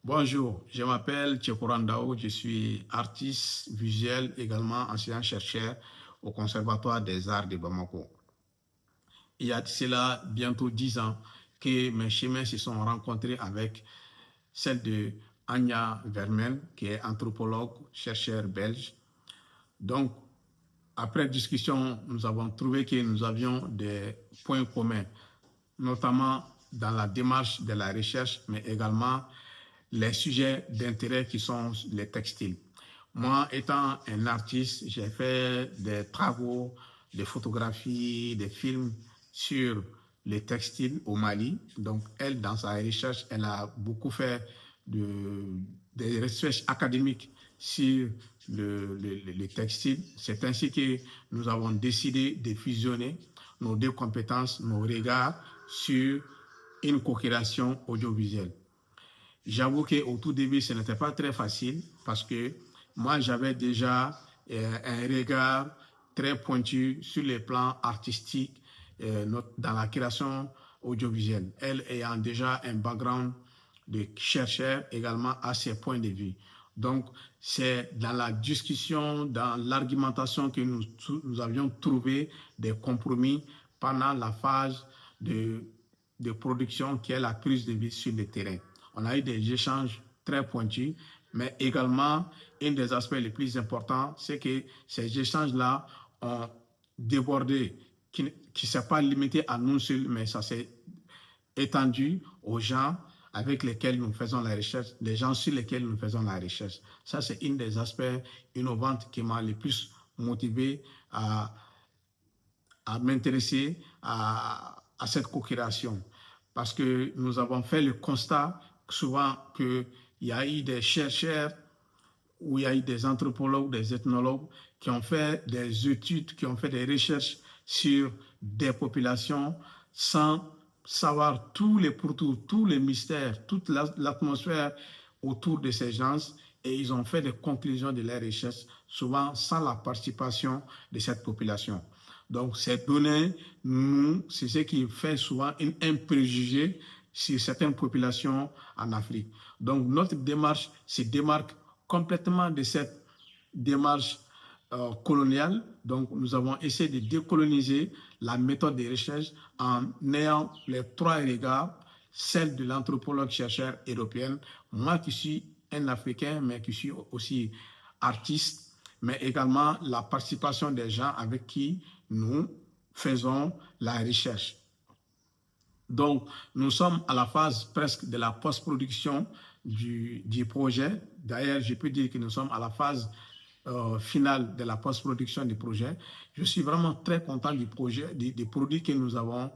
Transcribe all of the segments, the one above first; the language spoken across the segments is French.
Bonjour, je m'appelle Tchekourandao, je suis artiste visuel, également enseignant-chercheur au Conservatoire des Arts de Bamako. Il y a de cela bientôt 10 ans que mes chemins se sont rencontrés avec celle de Anya Vermel, qui est anthropologue, chercheur belge. Donc, après discussion, nous avons trouvé que nous avions des points communs, notamment dans la démarche de la recherche, mais également les sujets d'intérêt qui sont les textiles. Moi, étant un artiste, j'ai fait des travaux, des photographies, des films sur les textiles au Mali. Donc, elle, dans sa recherche, elle a beaucoup fait des recherches académiques sur les textiles. C'est ainsi que nous avons décidé de fusionner nos deux compétences, nos regards sur une co-création audiovisuelle. J'avoue qu'au tout début, ce n'était pas très facile parce que moi, j'avais déjà un regard très pointu sur les plans artistiques dans la création audiovisuelle. Elle ayant déjà un background de chercheur également à ses points de vue. Donc, c'est dans la discussion, dans l'argumentation que nous avions trouvé des compromis pendant la phase de production qui est la prise de vie sur le terrain. On a eu des échanges très pointus, mais également, un des aspects les plus importants, c'est que ces échanges-là ont débordé, qui ne s'est pas limité à nous seuls, mais ça s'est étendu aux gens avec lesquels nous faisons la recherche, les gens sur lesquels nous faisons la recherche. Ça, c'est un des aspects innovants qui m'a le plus motivé à m'intéresser à cette co-création. Parce que nous avons fait le constat souvent qu'il y a eu des chercheurs ou il y a eu des anthropologues, des ethnologues qui ont fait des études, qui ont fait des recherches sur des populations sans savoir tous les pourtours, tous les mystères, toute l'atmosphère autour de ces gens, et ils ont fait des conclusions de leurs recherches, souvent sans la participation de cette population. Donc, ces données, c'est ce qui fait souvent un préjugé sur certaines populations en Afrique. Donc, notre démarche se démarque complètement de cette démarche coloniale. Donc, nous avons essayé de décoloniser la méthode de recherche en ayant les trois regards, celle de l'anthropologue chercheur européenne, moi qui suis un Africain, mais qui suis aussi artiste, mais également la participation des gens avec qui nous faisons la recherche. Donc, nous sommes à la phase presque de la post-production du projet. D'ailleurs, je peux dire que nous sommes à la phase finale de la post-production du projet. Je suis vraiment très content du projet, des produits que nous avons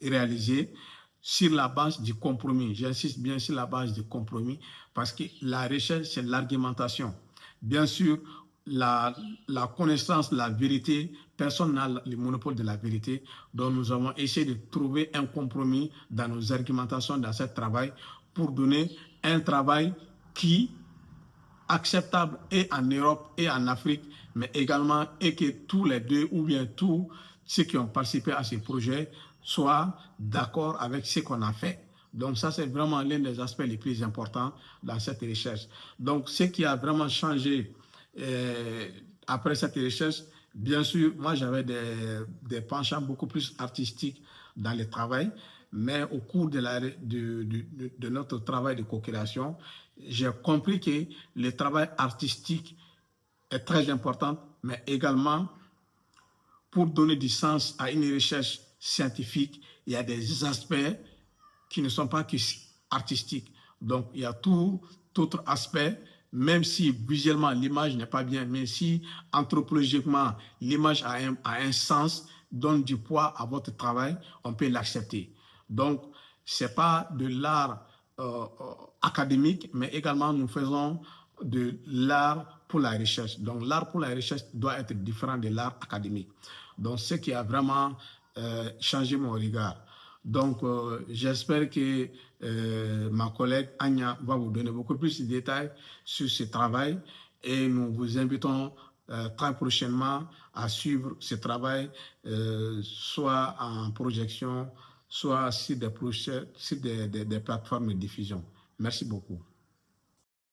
réalisés sur la base du compromis. J'insiste bien sur la base du compromis parce que la recherche, c'est l'argumentation. Bien sûr, la connaissance, la vérité, personne n'a le monopole de la vérité. Donc, nous avons essayé de trouver un compromis dans nos argumentations, dans ce travail, pour donner un travail qui acceptable et en Europe et en Afrique, mais également et que tous les deux ou bien tous ceux qui ont participé à ce projet soient d'accord avec ce qu'on a fait. Donc ça, c'est vraiment l'un des aspects les plus importants dans cette recherche. Donc ce qui a vraiment changé après cette recherche, bien sûr, moi j'avais des penchants beaucoup plus artistiques dans le travail, mais au cours de notre travail de co-création, j'ai compris que le travail artistique est très important, mais également pour donner du sens à une recherche scientifique, il y a des aspects qui ne sont pas que artistiques. Donc, il y a tout autre aspect, même si visuellement l'image n'est pas bien, mais si anthropologiquement l'image a un sens, donne du poids à votre travail, on peut l'accepter. Donc, ce n'est pas de l'art académique, mais également nous faisons de l'art pour la recherche. Donc, l'art pour la recherche doit être différent de l'art académique. Donc, ce qui a vraiment changé mon regard. Donc, j'espère que ma collègue Anya va vous donner beaucoup plus de détails sur ce travail et nous vous invitons très prochainement à suivre ce travail, soit en projection, soit sur des plateformes de diffusion. Merci beaucoup.